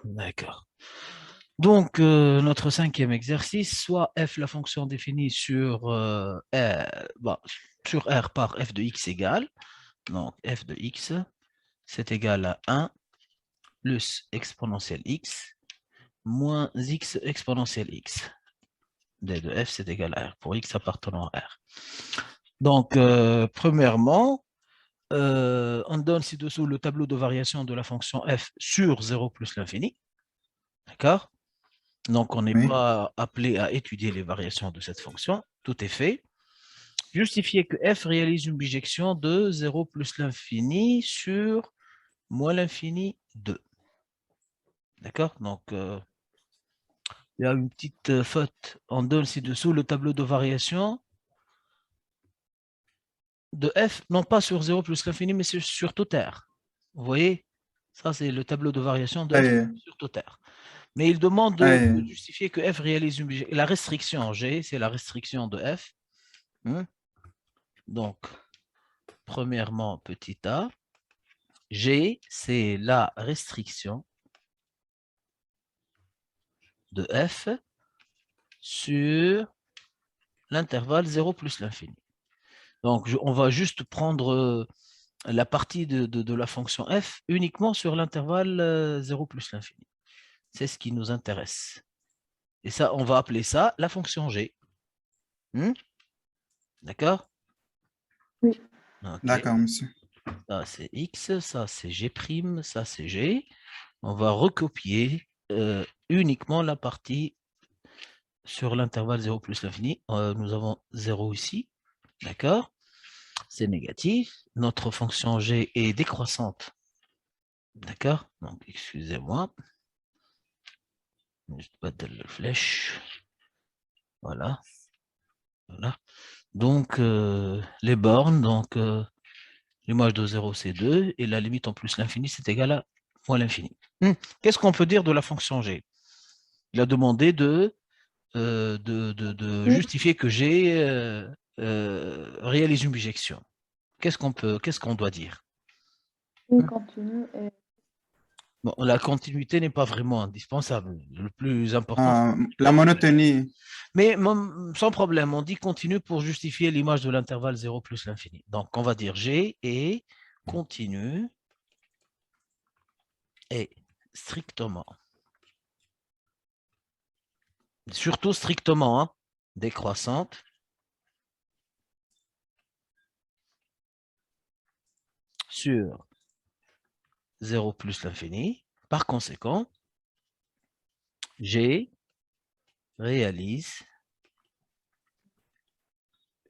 D'accord. Donc, notre cinquième exercice, soit f, la fonction définie sur R par f de x égale, donc f de x, c'est égal à 1 plus exponentielle x moins x exponentielle x. D de f, c'est égal à R, pour x appartenant à R. Donc, premièrement, on donne ci-dessous le tableau de variation de la fonction f sur 0 plus l'infini. D'accord? Donc, on n'est Oui. pas appelé à étudier les variations de cette fonction. Tout est fait. Justifier que f réalise une bijection de 0 plus l'infini sur moins l'infini 2. D'accord? Donc, il y a une petite faute. On donne ci-dessous le tableau de variation de f, non pas sur 0 plus l'infini, mais sur tout R. Vous voyez? Ça, c'est le tableau de variation de f Aïe, sur tout R. Mais il demande de aïe. justifier que f réalise une bijection. La restriction G, c'est la restriction de f. Donc, premièrement, petit a. G, c'est la restriction de f sur l'intervalle 0 plus l'infini. Donc, on va juste prendre la partie de la fonction f uniquement sur l'intervalle 0 plus l'infini. C'est ce qui nous intéresse. Et ça, on va appeler ça la fonction g. D'accord? Oui. Ok. D'accord, monsieur. Ça, c'est x, ça, c'est g', ça, c'est g. On va recopier uniquement la partie sur l'intervalle 0 plus l'infini. Nous avons 0 ici. D'accord? C'est négatif. Notre fonction g est décroissante. D'accord? Donc, excusez-moi. Juste battre la flèche. Voilà. Voilà. Donc, les bornes, donc l'image de 0, c'est 2, et la limite en plus l'infini, c'est égal à moins l'infini. Qu'est-ce qu'on peut dire de la fonction g? Il a demandé de justifier que g réalise une bijection. Qu'est-ce qu'on doit dire? Continue et Bon, la continuité n'est pas vraiment indispensable. Le plus important, c'est La la monotonie. monotonie. Mais sans problème, on dit continue pour justifier l'image de l'intervalle 0 plus l'infini. Donc, on va dire G et continue est strictement, surtout strictement, hein, décroissante sur 0 plus l'infini. Par conséquent, G réalise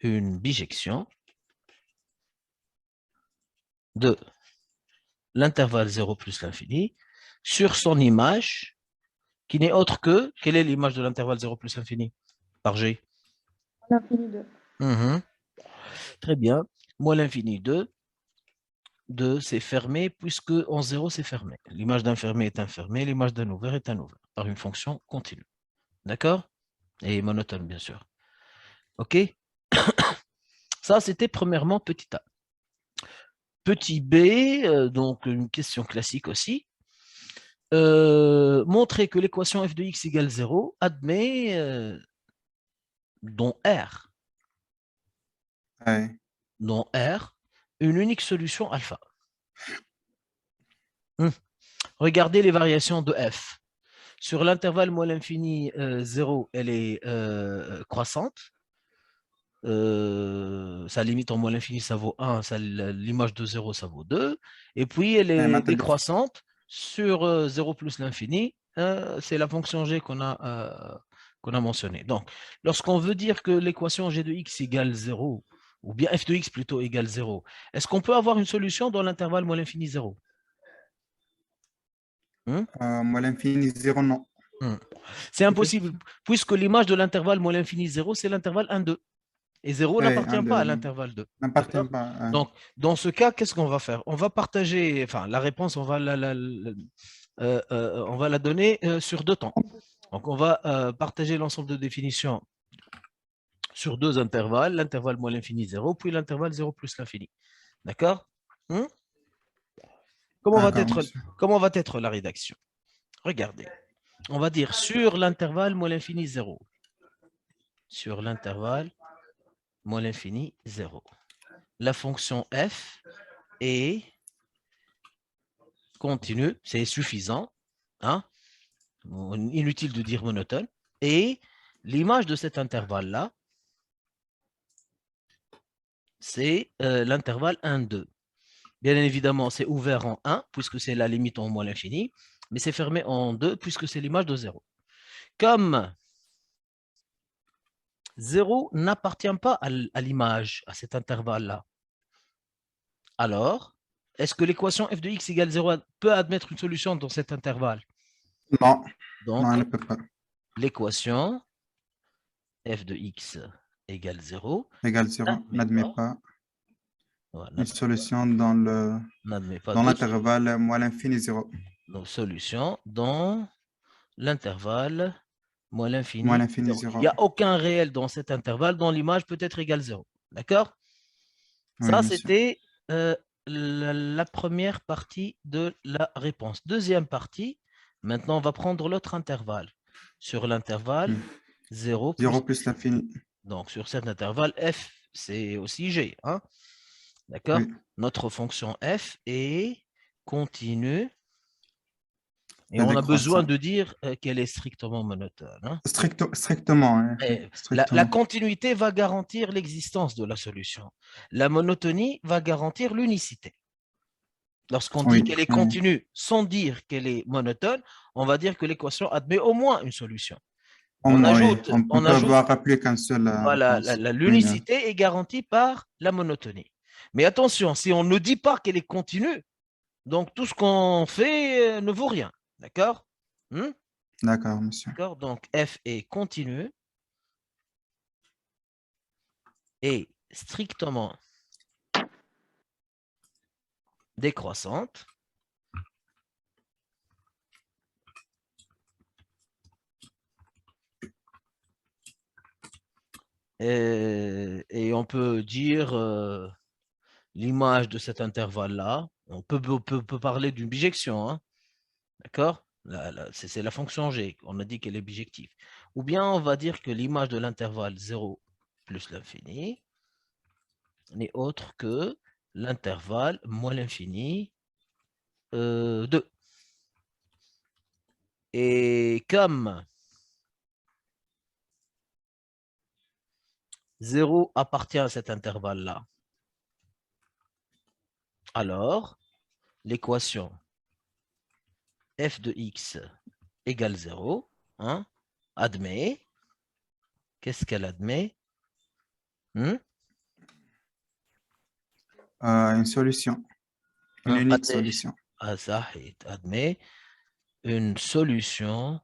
une bijection de l'intervalle 0 plus l'infini sur son image qui n'est autre que, quelle est l'image de l'intervalle 0 plus l'infini par G? l'infini 2. Très bien. Moins l'infini 2. 2, c'est fermé, puisque en 0, c'est fermé. L'image d'un fermé est un fermé, l'image d'un ouvert est un ouvert, par une fonction continue. D'accord? Et monotone, bien sûr. OK? Ça, c'était premièrement petit a. Petit b, donc une question classique aussi. Montrer que l'équation f de x égale 0 admet, dans R, Aïe. dans R, une unique solution alpha. Regardez les variations de f. Sur l'intervalle moins l'infini 0, elle est croissante. Sa limite en moins l'infini, ça vaut 1. L'image de 0, ça vaut 2. Et puis, elle est décroissante sur 0 plus l'infini. C'est la fonction g qu'on a mentionnée. Donc, lorsqu'on veut dire que l'équation g de x égale 0, ou bien f de x plutôt égale 0, est-ce qu'on peut avoir une solution dans l'intervalle moins l'infini 0? Moi, l'infini 0, non. C'est Ok. impossible, puisque l'image de l'intervalle moins l'infini 0, c'est l'intervalle 1, 2. Et 0 Oui, n'appartient pas à l'intervalle 2. n'appartient D'accord? pas. Donc, dans ce cas, qu'est-ce qu'on va faire? On va partager, enfin, la réponse, on va la donner sur deux temps. Donc, on va partager l'ensemble de définitions sur deux intervalles, l'intervalle moins l'infini 0, puis l'intervalle 0 plus l'infini. D'accord? Comment D'accord, monsieur. va être la rédaction? Regardez. On va dire sur l'intervalle moins l'infini 0. Sur l'intervalle moins l'infini 0. La fonction f est continue, c'est suffisant. Hein? Inutile de dire monotone. Et l'image de cet intervalle-là, c'est l'intervalle 1, 2. Bien évidemment, c'est ouvert en 1, puisque c'est la limite en moins l'infini, mais c'est fermé en 2, puisque c'est l'image de 0. Comme 0 n'appartient pas à l'image, à cet intervalle-là, alors, est-ce que l'équation f de x égale 0 peut admettre une solution dans cet intervalle? Non, Donc, non, elle ne peut pas. l'équation f de x égale 0 Égal 0 n'admet pas voilà, une solution dans n'admet pas de l'intervalle moins l'infini 0. solution dans l'intervalle moins Moins l'infini l'infini 0. Il 0. n'y a aucun réel dans cet intervalle dont l'image peut être égale 0. D'accord? Oui, Ça, monsieur. c'était la première partie de la réponse. Deuxième partie, maintenant, on va prendre l'autre intervalle. Sur l'intervalle 0 plus 0 plus l'infini. donc, sur cet intervalle, f, c'est aussi g. Hein? D'accord? Oui. Notre fonction f est continue. Et Et on a besoin décroissant. de dire qu'elle est strictement monotone. Hein? Strictement. Hein, oui, La strictement. continuité va garantir l'existence de la solution. La monotonie va garantir l'unicité. Lorsqu'on dit Oui, qu'elle est oui. continue sans dire qu'elle est monotone, on va dire que l'équation admet au moins une solution. Au On moins, oui. ajoute, On peut avoir appelé qu'une seule voilà, réponse. l'unicité est garantie par la monotonie. Mais attention, si on ne dit pas qu'elle est continue, donc tout ce qu'on fait ne vaut rien. D'accord? D'accord, monsieur. D'accord? Donc f est continue et strictement décroissante. Et on peut dire l'image de cet intervalle-là. On peut parler d'une bijection. Hein? D'accord? C'est la fonction g. On a dit qu'elle est bijective. Ou bien on va dire que l'image de l'intervalle 0 plus l'infini n'est autre que l'intervalle moins l'infini 2. Et comme 0 appartient à cet intervalle-là, alors l'équation f de x égale 0, hein, admet, qu'est-ce qu'elle admet? Une solution. Une unique solution. Admet une solution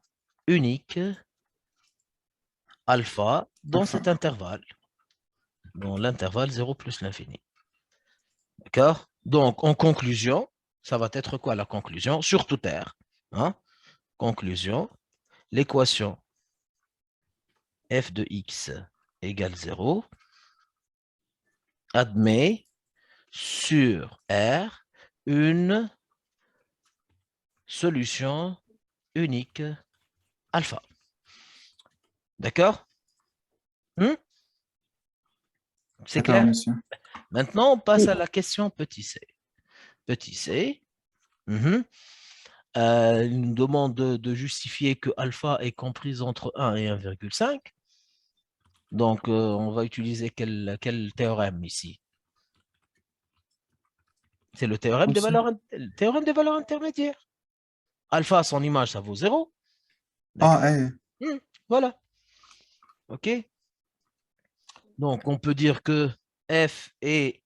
unique alpha dans Alpha. cet intervalle, dans l'intervalle 0 plus l'infini. D'accord? Donc, en conclusion, ça va être quoi la conclusion? Sur toute R. Hein? Conclusion, l'équation f de x égale 0 admet sur R une solution unique alpha. D'accord? C'est clair? Monsieur. Maintenant, on passe Oui. à la question petit c. Petit c, il nous demande de justifier que alpha est comprise entre 1 et 1,5. Donc, on va utiliser quel théorème ici? C'est le théorème des valeurs intermédiaires. Alpha, son image, ça vaut 0. Ah, Voilà. OK? Donc, on peut dire que f est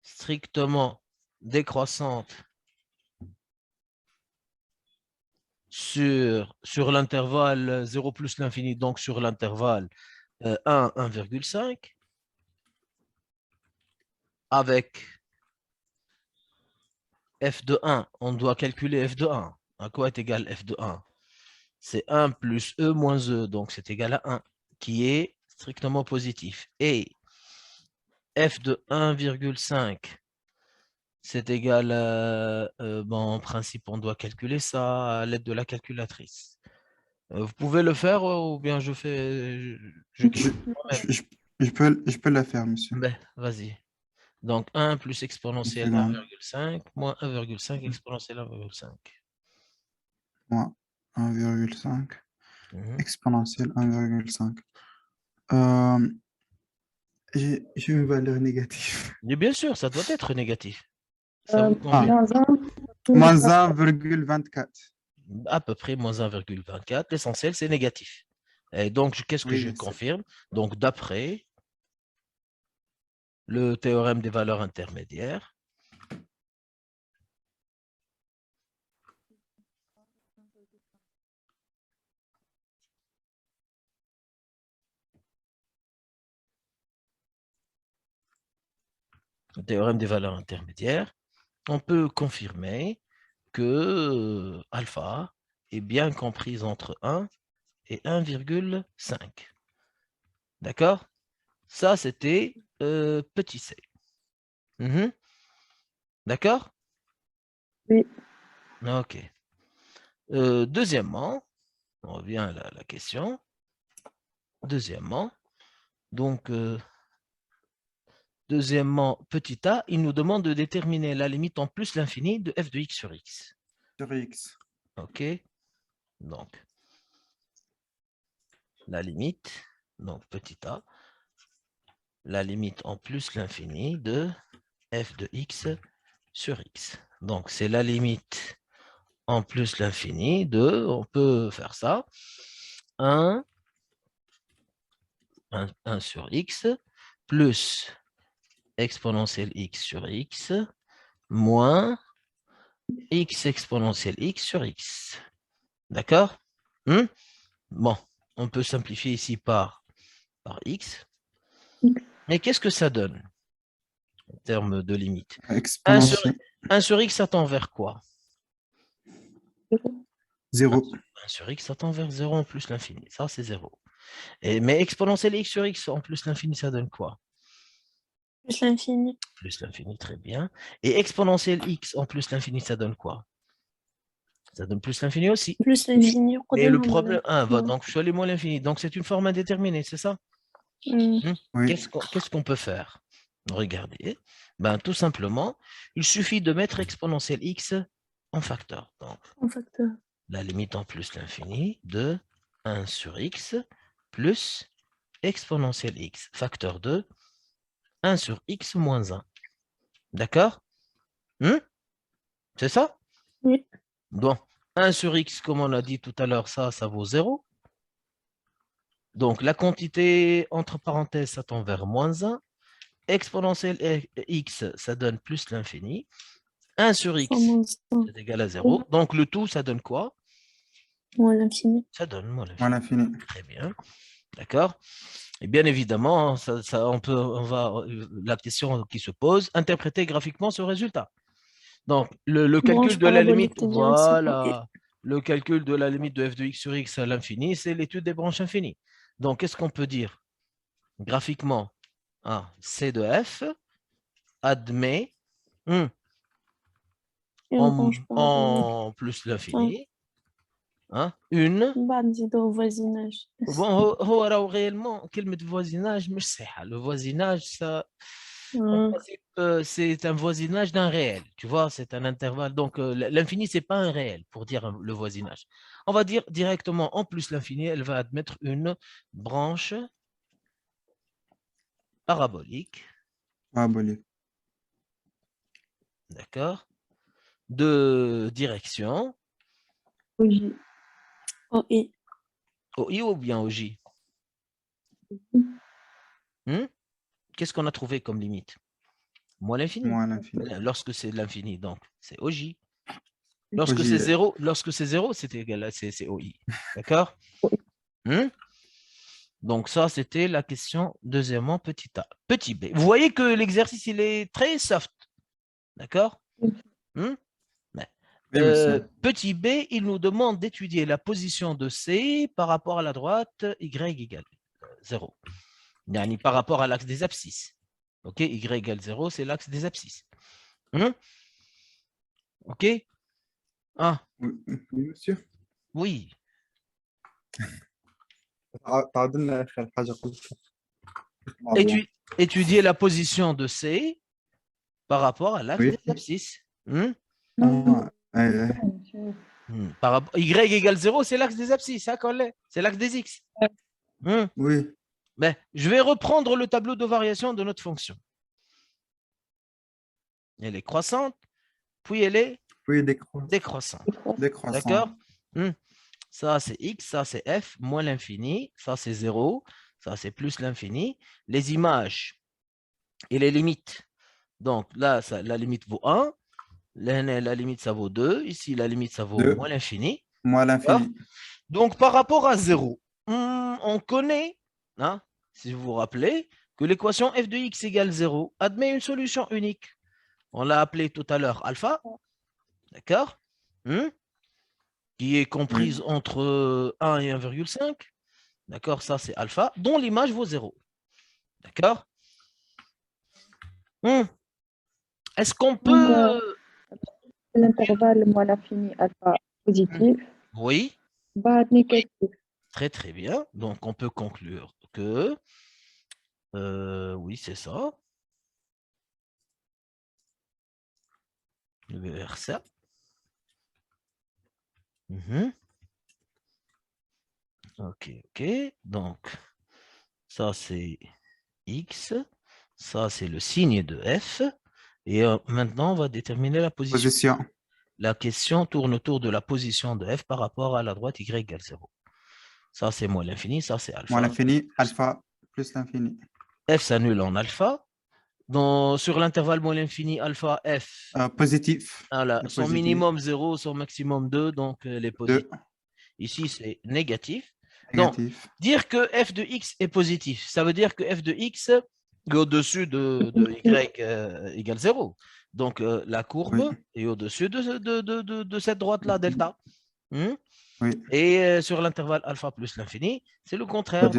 strictement décroissante sur l'intervalle 0 plus l'infini, donc sur l'intervalle 1, 1,5, avec f de 1, on doit calculer f de 1. À quoi est égal f de 1? C'est 1 plus e moins e, donc c'est égal à 1, qui est strictement positif. Et f de 1,5 c'est égal à... bon, en principe, on doit calculer ça à l'aide de la calculatrice. Vous pouvez le faire ou bien je fais... Je Je, calcule moi-même. je peux la faire, monsieur. Ben, vas-y. Donc, 1 plus Une exponentielle seconde. 1,5 moins 1,5 exponentielle 1,5. Moi, 1,5. Mhm. Exponentielle 1,5. Euh, j'ai une valeur négative. Et bien sûr, ça doit être négatif. Ça vous convient? Moins 1. Moins 1,24. À peu près moins 1,24. L'essentiel, c'est négatif. Et donc, qu'est-ce que je Oui, confirme? Donc, d'après le théorème des valeurs intermédiaires, le théorème des valeurs intermédiaires, on peut confirmer que alpha est bien comprise entre 1 et 1,5. D'accord? Ça, c'était petit c. Mhm. D'accord? Oui. OK. Deuxièmement, on revient à la question. Deuxièmement, donc, deuxièmement, petit a, il nous demande de déterminer la limite en plus l'infini de f de x sur x. sur X. OK? Donc, la limite, donc petit a, la limite en plus l'infini de f de x sur x. Donc, c'est la limite en plus l'infini de, on peut faire ça, 1 sur x plus exponentielle x sur x moins x exponentielle x sur x. D'accord? Bon, on peut simplifier ici par x. Mais qu'est-ce que ça donne en termes de limite? 1 Exponentielle. sur x, ça tend vers quoi? 0. 1 sur x, ça tend vers 0 en plus l'infini. Ça, c'est 0. Mais exponentielle x sur x en plus l'infini, ça donne quoi? Plus l'infini. Plus l'infini, très bien. Et exponentielle x en plus l'infini, ça donne quoi? Ça donne plus l'infini aussi. Plus l'infini. Mais le problème, va donc choisir moins l'infini. Donc, c'est une forme indéterminée, c'est ça? Mm. Oui. Qu'est-ce qu'on peut faire? Regardez. Ben, tout simplement, il suffit de mettre exponentielle x en facteur. Donc, En facteur. la limite en plus l'infini de 1 sur x plus exponentielle x, facteur de 1 sur x moins 1. D'accord? C'est ça? Oui. Donc, 1 sur x, comme on a dit tout à l'heure, ça vaut 0. Donc, la quantité entre parenthèses, ça tend vers moins 1. Exponentielle x, ça donne plus l'infini. 1 sur x, c'est égal à 0. Donc, le tout, ça donne quoi? Moins l'infini. Ça donne moins Moins l'infini. l'infini. Très bien. D'accord? Et bien évidemment, la question qui se pose, interpréter graphiquement ce résultat. Donc, le calcul de la limite, voilà, le calcul de la limite de f de x sur x à l'infini, c'est l'étude des branches infinies. Donc, qu'est-ce qu'on peut dire graphiquement? C de f admet en plus l'infini, une. au voisinage. Bon, réellement, quel voisinage, mais le voisinage, ça, en principe, c'est un voisinage d'un réel, tu vois, c'est un intervalle. Donc, l'infini, c'est pas un réel pour dire le voisinage. On va dire directement, en plus l'infini, elle va admettre une branche parabolique, Parabolique. d'accord, de direction Oui. OI. au I ou bien au J. Qu'est-ce qu'on a trouvé comme limite? Moins l'infini. Moins l'infini. Lorsque c'est l'infini, donc c'est OJ. OJ, Lorsque c'est 0, c'est égal à c'est OI. D'accord? Donc ça, c'était la question deuxièmement, petit a. Petit b. Vous voyez que l'exercice, il est très soft. D'accord? Oui, monsieur. Petit b, il nous demande d'étudier la position de C par rapport à la droite y égale 0. Par rapport à l'axe des abscisses. OK, y égale 0, c'est l'axe des abscisses. OK? Ah, Oui, oui, monsieur. oui. تعادلنا يا أخي الحاجة قلتها. Étudier la position de C par rapport à l'axe Oui. des abscisses. Non, أي. monsieur. Y égale 0, c'est l'axe des abscisses, hein, Collet? C'est l'axe des X. Oui. Ben, je vais reprendre le tableau de variation de notre fonction. Elle est croissante, puis elle est Oui, décroissante. décroissant. D'accord? Ça, c'est X, ça, c'est F, moins l'infini, ça, c'est 0, ça, c'est plus l'infini. Les images et les limites. Donc là, la limite vaut 1, la limite, ça vaut 2, ici, la limite, ça vaut 2 moins l'infini. moins l'infini. Donc, par rapport à 0, on connaît, hein, si vous vous rappelez, que l'équation f de x égale 0 admet une solution unique. On l'a appelée tout à l'heure alpha, d'accord, qui est comprise entre 1 et 1,5. D'accord, ça c'est alpha, dont l'image vaut 0. D'accord. Est-ce qu'on peut... L'intervalle moins l'infini alpha positif, Oui, bas négatif. très très bien. Donc on peut conclure que... oui, c'est ça. Je vais vers ça. Ok, ok. Donc, ça c'est X. Ça c'est le signe de F. Et maintenant, on va déterminer la position. Position. La question tourne autour de la position de F par rapport à la droite Y égale 0. Ça c'est moins l'infini, ça c'est alpha. Moins l'infini, alpha plus l'infini. F s'annule en alpha. Sur l'intervalle moins l'infini, alpha, F. Positif. Voilà, son Positif. minimum 0, son maximum 2, donc les positifs. 2. Ici, c'est négatif. Négatif. Donc, dire que f de x est positif, ça veut dire que f de x est au-dessus de y égale 0. Donc, la courbe est au-dessus de cette droite-là, delta. Et sur l'intervalle alpha plus l'infini, c'est le contraire.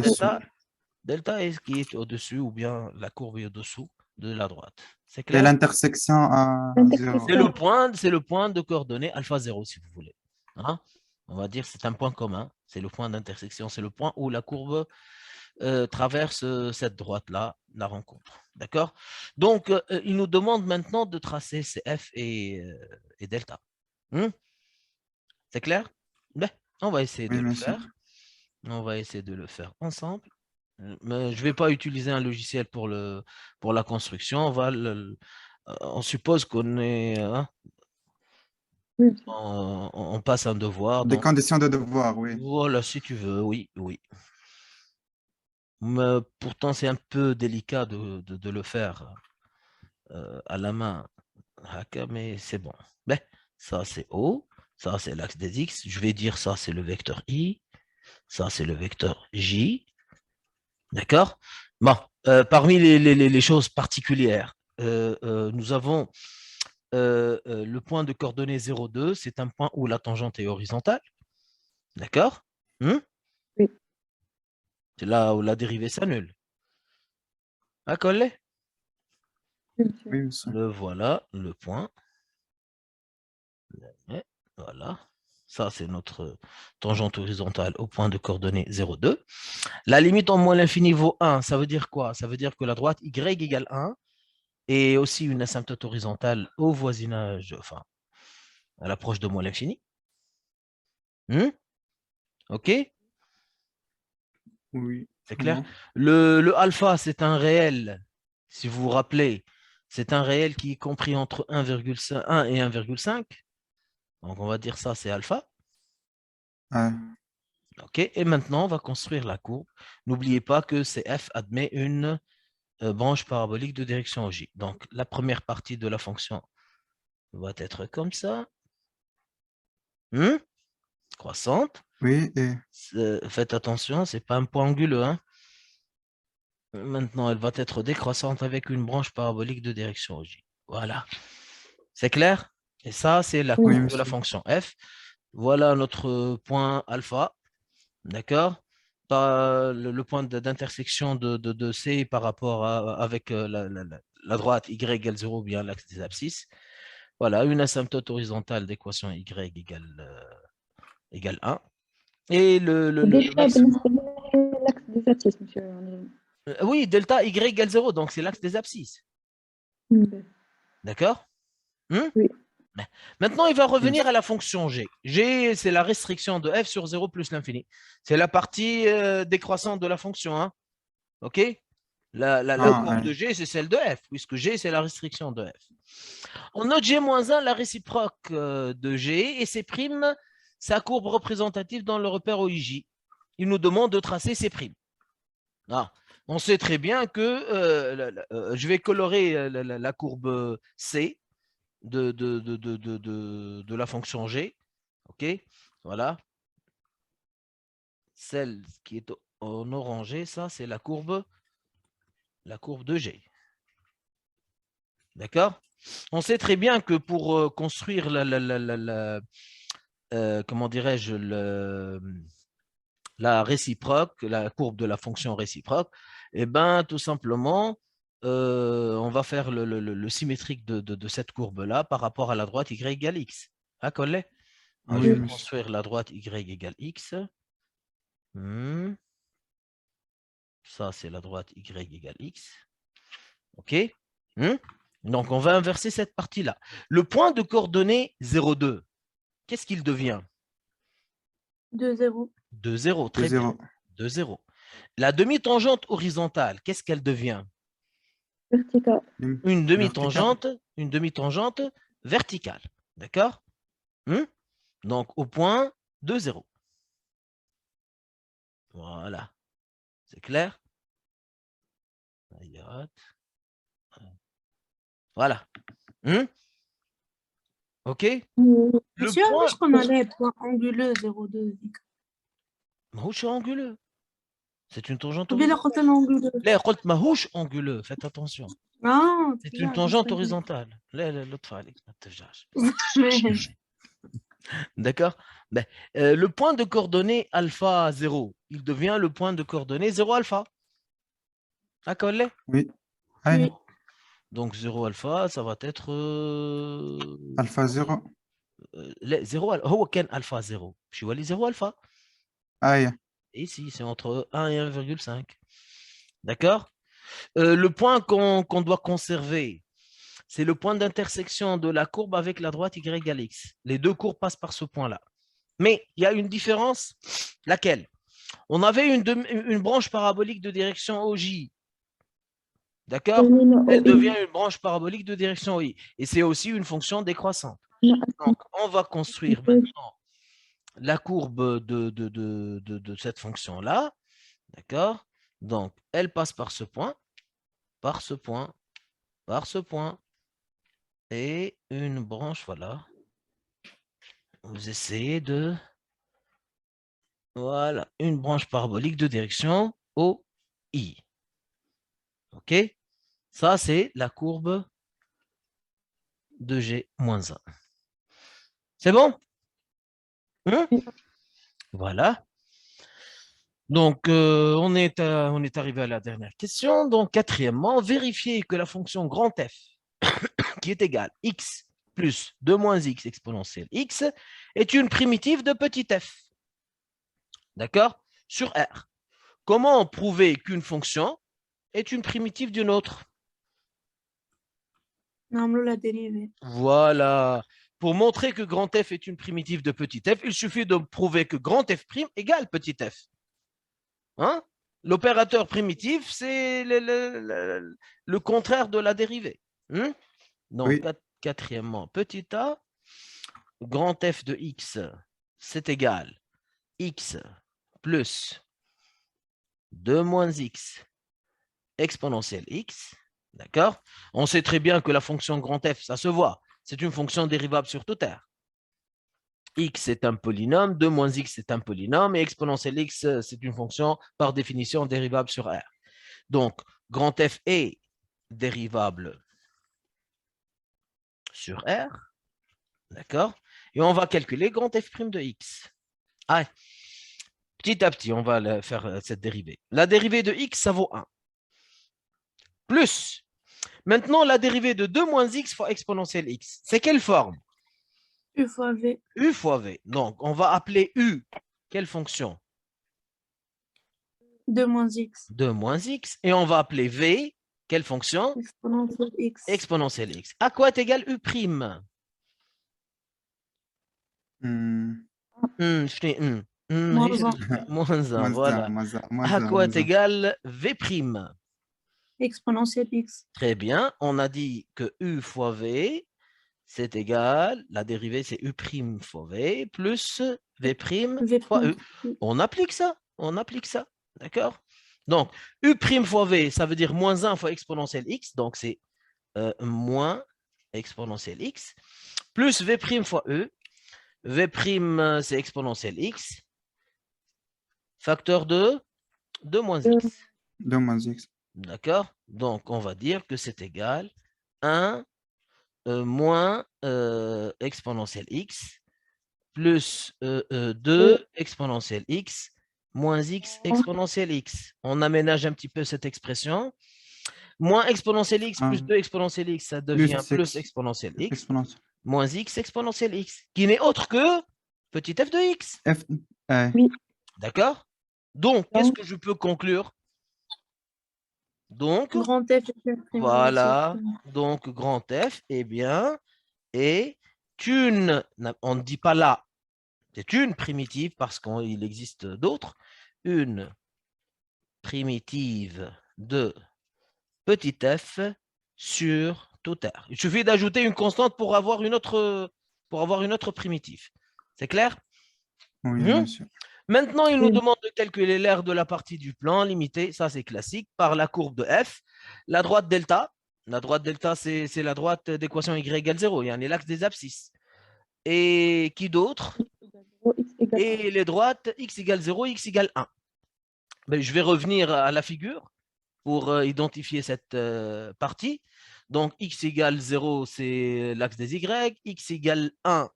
Delta est ce qui est au-dessus, ou bien la courbe est au-dessous de la droite. C'est clair? Et l'intersection à 0. C'est le point de coordonnées alpha 0, si vous voulez. Hein? On va dire que c'est un point commun. C'est le point d'intersection. C'est le point où la courbe traverse cette droite-là, la rencontre. D'accord? Donc, il nous demande maintenant de tracer CF et delta. C'est clair? Ben, on va essayer de le faire. On va essayer de le faire ensemble. Mais je ne vais pas utiliser un logiciel pour la construction. On suppose qu'on est... on passe un devoir. Des conditions de devoir, oui. Voilà, si tu veux, oui, oui. Mais pourtant, c'est un peu délicat de le faire à la main. Mais c'est bon. Ben, ça, c'est O. Ça, c'est l'axe des X. Je vais dire ça, c'est le vecteur I. Ça, c'est le vecteur J. D'accord? Bon, parmi les choses particulières, nous avons le point de coordonnées 0,2, c'est un point où la tangente est horizontale. D'accord? Oui. C'est là où la dérivée s'annule. Ah, Collet? Oui, monsieur. Le voilà, le point. Voilà. Ça, c'est notre tangente horizontale au point de coordonnées 0,2. La limite en moins l'infini vaut 1. Ça veut dire quoi? Ça veut dire que la droite y égale 1 et aussi une asymptote horizontale au voisinage, enfin, à l'approche de moins l'infini. OK? Oui. C'est clair? Le alpha, c'est un réel, si vous vous rappelez, c'est un réel qui est compris entre 1,1 et 1,5. Donc, on va dire ça, c'est alpha. OK, et maintenant, on va construire la courbe. N'oubliez pas que CF admet une branche parabolique de direction J. Donc, la première partie de la fonction va être comme ça. Croissante. Oui. Faites attention, ce n'est pas un point anguleux. Hein. Maintenant, elle va être décroissante avec une branche parabolique de direction J. Voilà. C'est clair? Et ça, c'est la courbe de la fonction f. Voilà notre point alpha. D'accord? Le point d'intersection de C par rapport avec la droite y égale 0, bien l'axe des abscisses. Voilà, une asymptote horizontale d'équation y égale 1. Et le Delta maximum. بالنسبة l'axe des abscisses, monsieur. Oui, delta y égale 0, donc c'est l'axe des abscisses. D'accord? Oui. Maintenant, il va Oui. revenir à la fonction g. G, c'est la restriction de f sur 0 plus l'infini. C'est la partie décroissante de la fonction. Hein? OK? La courbe de g, c'est celle de f, puisque g, c'est la restriction de f. On note g-1, la réciproque de g, et C', sa courbe représentative dans le repère OIJ. Il nous demande de tracer C'. Ah, on sait très bien que je vais colorer la courbe C de la fonction g. OK? Voilà. Celle qui est en orangé, ça, c'est la courbe de g. D'accord? On sait très bien que pour construire comment dirais-je, la réciproque, la courbe de la fonction réciproque, eh ben, tout simplement, on va faire le symétrique de cette courbe-là par rapport à la droite y égale x. Ah, Collet? Oui, Je vais oui. construire la droite y égale x. Ça, c'est la droite y égale x. OK? Donc, on va inverser cette partie-là. Le point de coordonnée 0,2, qu'est-ce qu'il devient? 2-0. 2,0, très bien. 0. 2,0. La demi-tangente horizontale, qu'est-ce qu'elle devient? Vertical. Une demi-tangente verticale. D'accord? Donc, au point 2,0. Voilà. C'est clair? Voilà. OK? Le Monsieur, point... مش قلنا عليه point anguleux 0,2 هذيك. ماهوش anguleux. C'est une tangente قبيلة horizontale. قلت لنا anguleux. لا قلت ماهوش anguleux. Faites attention. C'est une tangente horizontale. لا لطف عليك ما تفجعش. D'accord? Le point de coordonnée alpha 0, il devient le point de coordonnée 0 alpha. D'accord? Oui. Oui. Donc 0 alpha, ça va être Alpha 0. 0 هو كان alpha 0. Je suis allé 0 alpha. Et ici, c'est entre 1 et 1,5. D'accord? Le point qu'on doit conserver, c'est le point d'intersection de la courbe avec la droite y égale x. Les deux courbes passent par ce point-là. Mais il y a une différence. Laquelle? On avait une branche parabolique de direction OJ. D'accord? Elle devient une branche parabolique de direction OI. Et c'est aussi une fonction décroissante. Donc, on va construire maintenant la courbe de cette fonction-là. D'accord? Donc, elle passe par ce point, par ce point, par ce point. Et une branche, voilà. Vous essayez de... Voilà, une branche parabolique de direction OI. OK? Ça, c'est la courbe de G-1. C'est bon? Voilà. Donc, on est arrivé à la dernière question. Donc, quatrièmement, vérifier que la fonction grand F, qui est égale x plus 2 moins x exponentielle x, est une primitive de petit f. D'accord? Sur R. Comment prouver qu'une fonction est une primitive d'une autre? La dérivée. Voilà. Pour montrer que grand F est une primitive de petit f, il suffit de prouver que grand F' égale petit f. Hein? L'opérateur primitif, c'est le contraire de la dérivée. Donc, Oui. quatrièmement, petit a, grand F de x, c'est égal x plus 2 moins x exponentielle x. D'accord? On sait très bien que la fonction grand F, ça se voit, c'est une fonction dérivable sur toute R. X est un polynôme, 2 moins x est un polynôme, et exponentielle x, c'est une fonction par définition dérivable sur R. Donc, grand F est dérivable sur R. D'accord? Et on va calculer grand F' de x. Allez. Petit à petit, on va faire cette dérivée. La dérivée de x, ça vaut 1. Plus. Maintenant, la dérivée de 2 moins x fois exponentielle x, c'est quelle forme? U fois V. U fois v. Donc, on va appeler u. Quelle fonction? 2 moins X. 2 moins x. Et on va appeler v. Quelle fonction? Exponentielle X. Exponentielle x. À quoi est égal u prime? Je fais Moins هي un. moins 1, voilà. À Maza, quoi est maza. égal v prime? Exponentielle X. Très bien. On a dit que u fois v, c'est égal, la dérivée c'est u prime fois v plus v prime V fois prime. u. On applique ça, d'accord? Donc, u prime fois v, ça veut dire moins 1 fois exponentielle x, donc c'est moins exponentielle x, plus v prime fois e, v prime c'est exponentielle x, facteur de 2 moins x, 2 moins x. d'accord? Donc, on va dire que c'est égal 1 moins exponentielle x plus 2 exponentielle x moins x exponentielle x. On aménage un petit peu cette expression. Moins exponentielle x plus 2 exponentielle x, ça devient plus exponentielle x Exponentielle. moins x exponentielle x, qui n'est autre que petit f de x. F, D'accord? Donc, qu'est-ce que je peux conclure? Donc, Grand F. voilà. Donc, grand F, eh bien, est une, on ne dit pas là, c'est une primitive parce qu'il existe d'autres, une primitive de petit f sur tout R. Il suffit d'ajouter une constante pour avoir une autre primitive. C'est clair? oui, bien sûr. Maintenant, il nous demande de calculer l'aire de la partie du plan limitée, ça c'est classique, par la courbe de f. La droite delta, c'est la droite d'équation y égale 0, il y a l'axe des abscisses. Et qui d'autre? Et les droites x égale 0, x égale 1. Mais je vais revenir à la figure pour identifier cette partie. Donc, x égale 0, c'est l'axe des y. X égale 1,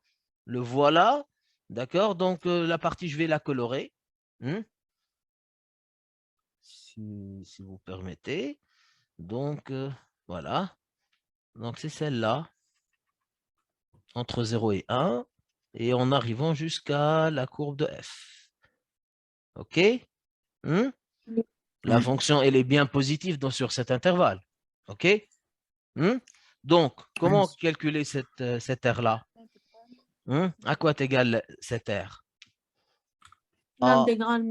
le voilà. D'accord? Donc, la partie, je vais la colorer. Si vous permettez. Donc, voilà. Donc, c'est celle-là. Entre 0 et 1. Et en arrivant jusqu'à la courbe de f. OK? La fonction, elle est bien positive sur cet intervalle. OK? Donc, comment calculer cette R-là? À quoi est égal cette R? L'intégrale.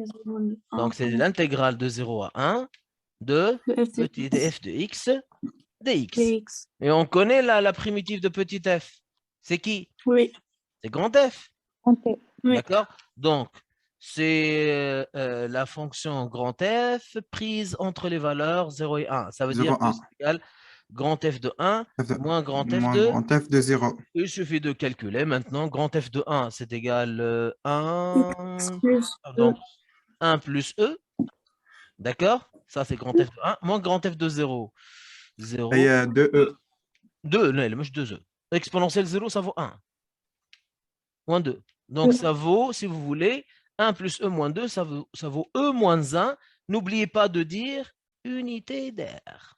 Donc, c'est l'intégrale de 0 à 1 de petit f de x dx. Et on connaît la primitive de petit f. C'est qui? Oui. C'est grand F. Oui. D'accord? Donc, c'est la fonction grand F prise entre les valeurs 0 et 1. Ça veut dire que c'est égal grand F de 1 moins grand F de... Grand F de 0. Il suffit de calculer maintenant. Grand F de 1, c'est égal 1... Donc, 1 plus E. D'accord? Ça, c'est grand F de 1 moins grand F de 0. 0. Et 2E. 2, non, مش 2E. Exponentielle 0, ça vaut 1. Moins 2. Donc, ça vaut, si vous voulez, 1 plus E moins 2, ça vaut E moins 1. N'oubliez pas de dire unité d'air.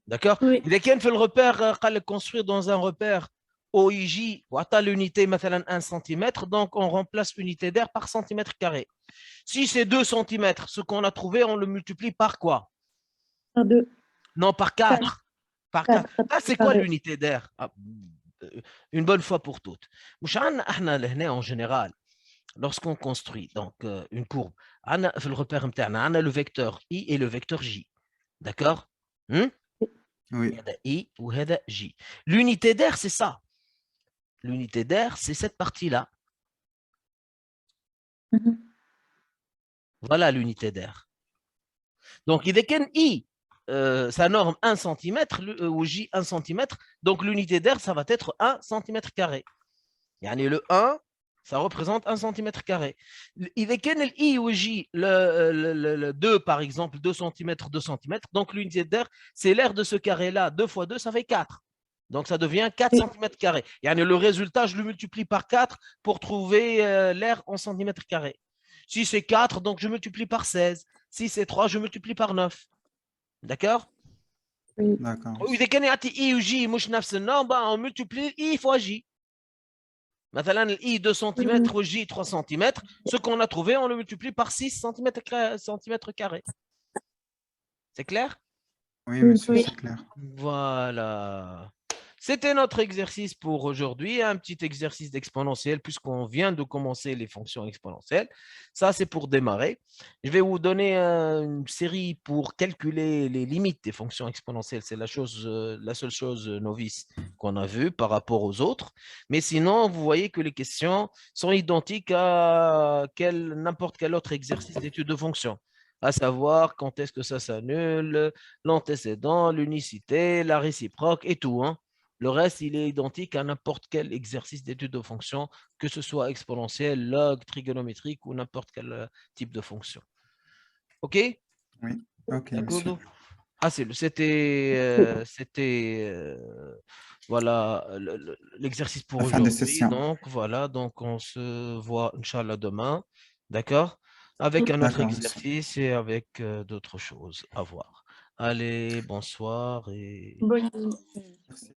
D'accord? Il y a le repère, construire dans un repère OIJ, l'unité, مثلا 1 cm, donc on remplace unité d'air par centimètre carré. Si c'est 2 cm, ce qu'on a trouvé, on le multiplie par quoi? Par 2. Non, par 4. Par 4. Ah, c'est quoi l'unité d'air? Une bonne fois pour toutes. En général, lorsqu'on construit donc, une courbe, le repère interne, on a le vecteur I et le vecteur J. D'accord? Oui. I ou J. L'unité d'air, c'est ça. L'unité d'air, c'est cette partie-là. Voilà l'unité d'air. Donc, il y a I, sa norme 1 cm, ou J 1 cm, donc l'unité d'air, ça va être 1 cm². Yani le 1, ça représente 1 cm². Il y a le I ou J, le 2 par exemple, 2 cm, 2 cm, donc l'unité d'air, c'est l'air de ce carré-là, 2 fois 2, ça fait 4. Donc ça devient 4 cm². Yani le résultat, je le multiplie par 4 pour trouver l'air en cm². Si c'est 4, donc je multiplie par 16. Si c'est 3, je multiplie par 9. D'accord? Oui. D'accord. وإذا كان يعطي I و J مش نفس النوع on multiplie I fois J. مثلا ال I 2 cm ou J 3 cm, ce qu'on a trouvé, on le multiplie par 6 cm carrés. C'est clair? Oui, monsieur, Oui. c'est clair. Voilà. C'était notre exercice pour aujourd'hui, un petit exercice d'exponentielle puisqu'on vient de commencer les fonctions exponentielles. Ça, c'est pour démarrer. Je vais vous donner une série pour calculer les limites des fonctions exponentielles. C'est la seule chose novice qu'on a vue par rapport aux autres. Mais sinon, vous voyez que les questions sont identiques à n'importe quel autre exercice d'étude de fonctions, à savoir quand est-ce que ça s'annule, l'antécédent, l'unicité, la réciproque et tout. Le reste, il est identique à n'importe quel exercice d'étude de fonction, que ce soit exponentiel, log, trigonométrique ou n'importe quel type de fonction. OK? Oui, ok, monsieur. Ah, c'était voilà l'exercice pour La fin des aujourd'hui. sessions. Donc, voilà, donc on se voit, Inch'Allah, demain. D'accord? Avec un autre D'accord, monsieur. exercice et avec d'autres choses à voir. Allez, bonsoir et... Bonne nuit. Merci.